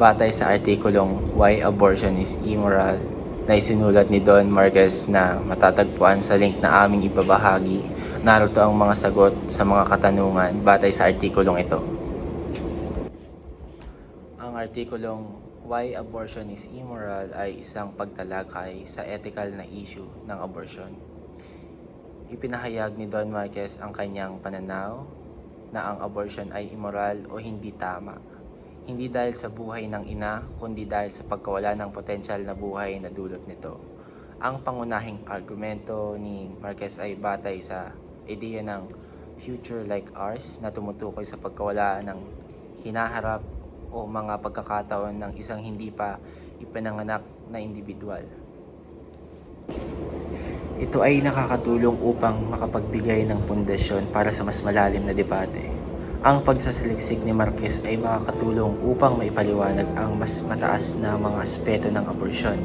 batay sa artikulong Why Abortion is Immoral na isinulat ni Don Marquez na matatagpuan sa link na aming ibabahagi, narito ang mga sagot sa mga katanungan batay sa artikulong ito. Ang artikulong Why Abortion is Immoral ay isang pagtalakay sa ethical na issue ng abortion. Ipinahayag ni Don Marquez ang kanyang pananaw na ang abortion ay immoral o hindi tama. Hindi dahil sa buhay ng ina, kundi dahil sa pagkawala ng potensyal na buhay na dulot nito. Ang pangunahing argumento ni Marquez ay batay sa ideya ng future like ours na tumutukoy sa pagkawala ng hinaharap o mga pagkakataon ng isang hindi pa ipinanganak na individual. Ito ay nakakatulong upang makapagbigay ng pundasyon para sa mas malalim na debate. Ang pagsasaliksik ni Marquez ay makakatulong upang maipaliwanag ang mas mataas na mga aspeto ng abortion,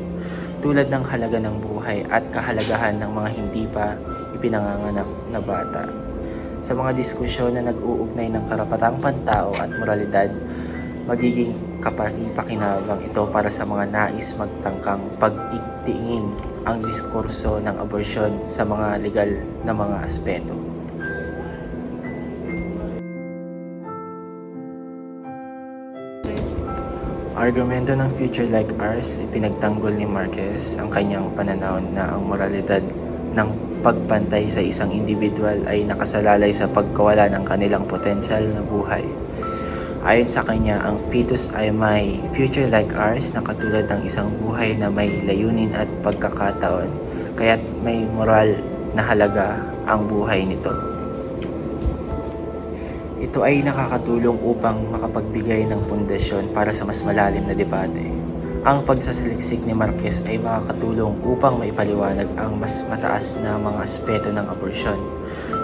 tulad ng halaga ng buhay at kahalagahan ng mga hindi pa ipinanganganak na bata. Sa mga diskusyon na nag-uugnay ng karapatang pantao at moralidad, magiging kapaki-pakinabang ito para sa mga nais magtangkang pag-igtingin ang diskurso ng abortion sa mga legal na mga aspeto. Argumento ng Future Like Ours, ipinagtanggol ni Marquez ang kanyang pananaw na ang moralidad ng pagpantay sa isang individual ay nakasalalay sa pagkawala ng kanilang potensyal na buhay. Ayon sa kanya, ang fetus ay may future like ours na katulad ng isang buhay na may layunin at pagkakataon, kaya't may moral na halaga ang buhay nito. Ito ay nakakatulong upang makapagbigay ng pundasyon para sa mas malalim na debate. Ang pagsasaliksik ni Marquez ay makakatulong upang maipaliwanag ang mas mataas na mga aspeto ng abortion,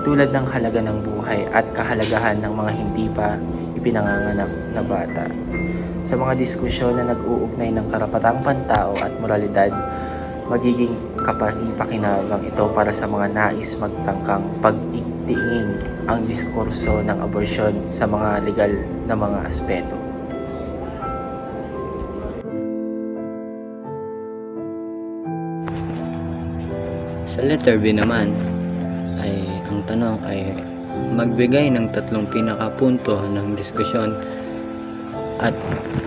tulad ng halaga ng buhay at kahalagahan ng mga hindi pa ipinanganganak na bata. Sa mga diskusyon na nag-uugnay ng karapatang pantao at moralidad, magiging kapaki-pakinabang ito para sa mga nais magtangkang pag-igtingin ang diskurso ng abortion sa mga legal na mga aspeto. Sa letter B naman, ay ang tanong ay magbigay ng tatlong pinakapunto ng diskusyon at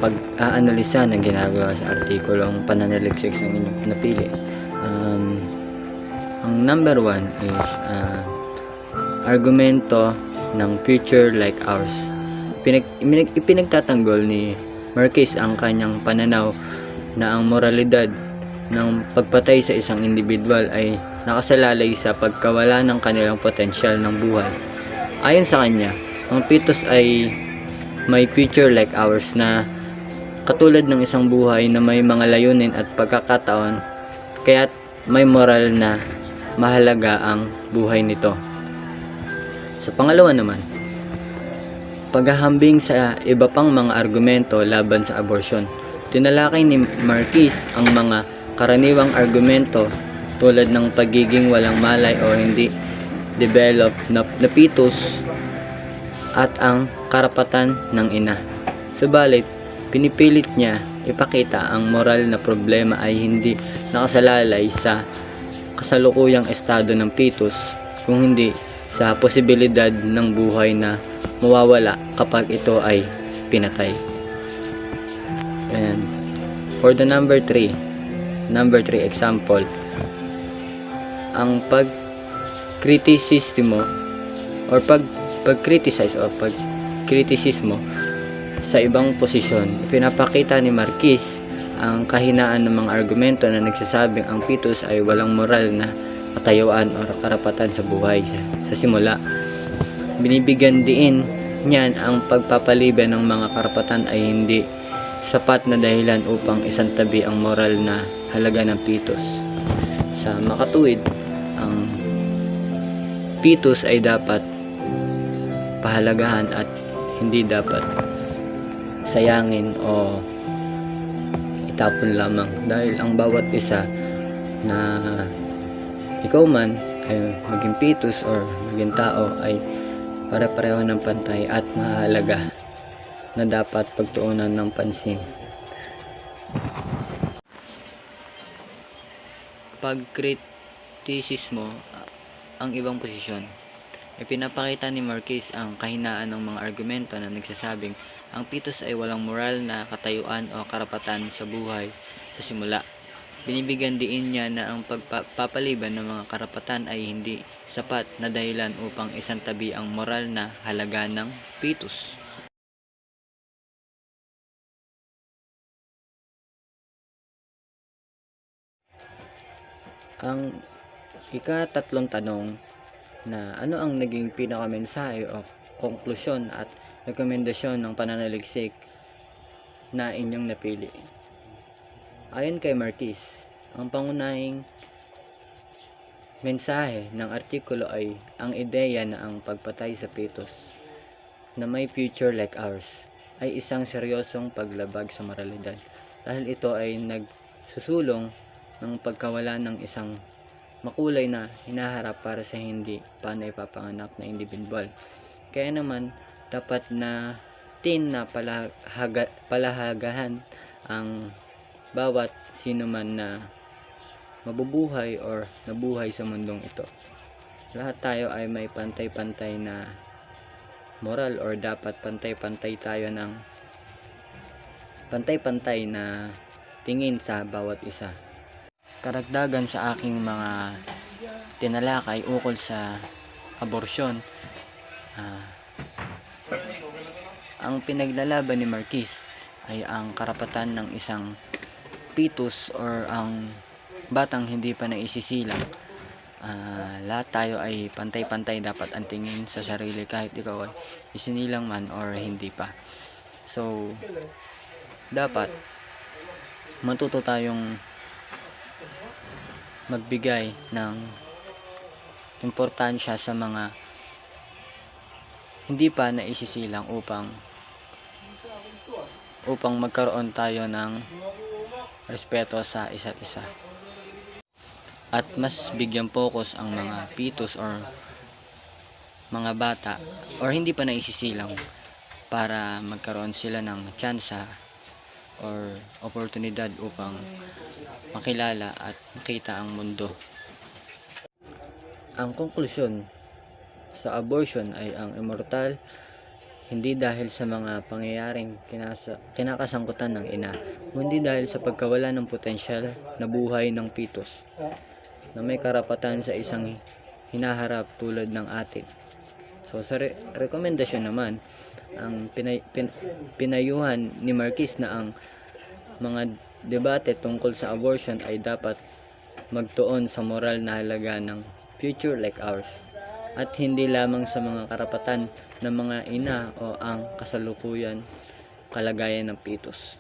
pag-aanalisa ng ginagawa sa artikulong pananaliksik ng inyong napili. Ang number 1 is argumento ng future like ours. Ipinagtatanggol ni Marquez ang kanyang pananaw na ang moralidad ng pagpatay sa isang individual ay nakasalalay sa pagkawala ng kanilang potensyal ng buhay. Ayon sa kanya, ang fetus ay may future like ours na katulad ng isang buhay na may mga layunin at pagkakataon, kaya't may moral na mahalaga ang buhay nito. Sa pangalawa naman, paghahambing sa iba pang mga argumento laban sa abortion. Tinalakay ni Marquez ang mga karaniwang argumento tulad ng pagiging walang malay o hindi developed na fetus at ang karapatan ng ina. Subalit, pinipilit niya ipakita ang moral na problema ay hindi nakasalalay sa kasalukuyang estado ng fetus, kung hindi sa posibilidad ng buhay na mawawala kapag ito ay pinatay. And for the number 3 example, ang pagkritisismo or pagkritisismo sa ibang posisyon. Pinapakita ni Marquez ang kahinaan ng mga argumento na nagsasabing ang fetus ay walang moral na katayuan o karapatan sa buhay sa simula. Binibigyan diin niyan ang pagpapaliban ng mga karapatan ay hindi sapat na dahilan upang isantabi ang moral na halaga ng fetus. Sa makatuwid, ang fetus ay dapat pahalagahan at hindi dapat sayangin o itapon lamang, dahil ang bawat isa na ikaw man ay maging fetus or maging tao ay pare-pareho ng pantay at mahalaga na dapat pagtuunan ng pansin. pagkritisismo ang ibang posisyon. Ipinapakita ni Marquez ang kahinaan ng mga argumento na nagsasabing ang fetus ay walang moral na katayuan o karapatan sa buhay sa simula. Binibigyan diin niya na ang pagpapaliban ng mga karapatan ay hindi sapat na dahilan upang isantabi ang moral na halaga ng fetus. Ang ika-tatlong tanong na ano ang naging pinakamensahe o konklusyon at rekomendasyon ng pananaliksik na inyong napili. Ayon kay Marquez, ang pangunahing mensahe ng artikulo ay ang ideya na ang pagpatay sa fetus na may future like ours ay isang seryosong paglabag sa moralidad dahil ito ay nagsusulong ng pagkawala ng isang makulay na hinaharap para sa hindi pa naipapanganak na individual. Kaya naman, dapat na palahagahan ang bawat sino man na mabubuhay or nabuhay sa mundong ito. Lahat tayo ay may pantay-pantay na moral or dapat pantay-pantay tayo ng pantay-pantay na tingin sa bawat isa. Karagdagan sa aking mga tinalakay ukol sa aborsyon, ang pinaglalaban ni Marquez ay ang karapatan ng isang fetus or ang batang hindi pa naisisilang. Lahat tayo ay pantay-pantay dapat ang tingin sa sarili kahit ikaw ay isinilang man or hindi pa. So, dapat matuto tayong magbigay ng importansya sa mga hindi pa naisisilang upang magkaroon tayo ng respeto sa isa't isa. At mas bigyan focus ang mga fetus or mga bata or hindi pa naisisilang para magkaroon sila ng tsansa or oportunidad upang makilala at makita ang mundo. Ang konklusyon sa abortion ay ang immortal hindi dahil sa mga pangyayaring kinakasangkutan ng ina, kundi dahil sa pagkawala ng potensyal na buhay ng fetus na may karapatan sa isang hinaharap tulad ng atin. So sa rekomendasyon naman, ang pinayuhan ni Marquez na ang mga debate tungkol sa abortion ay dapat magtuon sa moral na halaga ng future like ours at hindi lamang sa mga karapatan ng mga ina o ang kasalukuyan kalagayan ng fetus.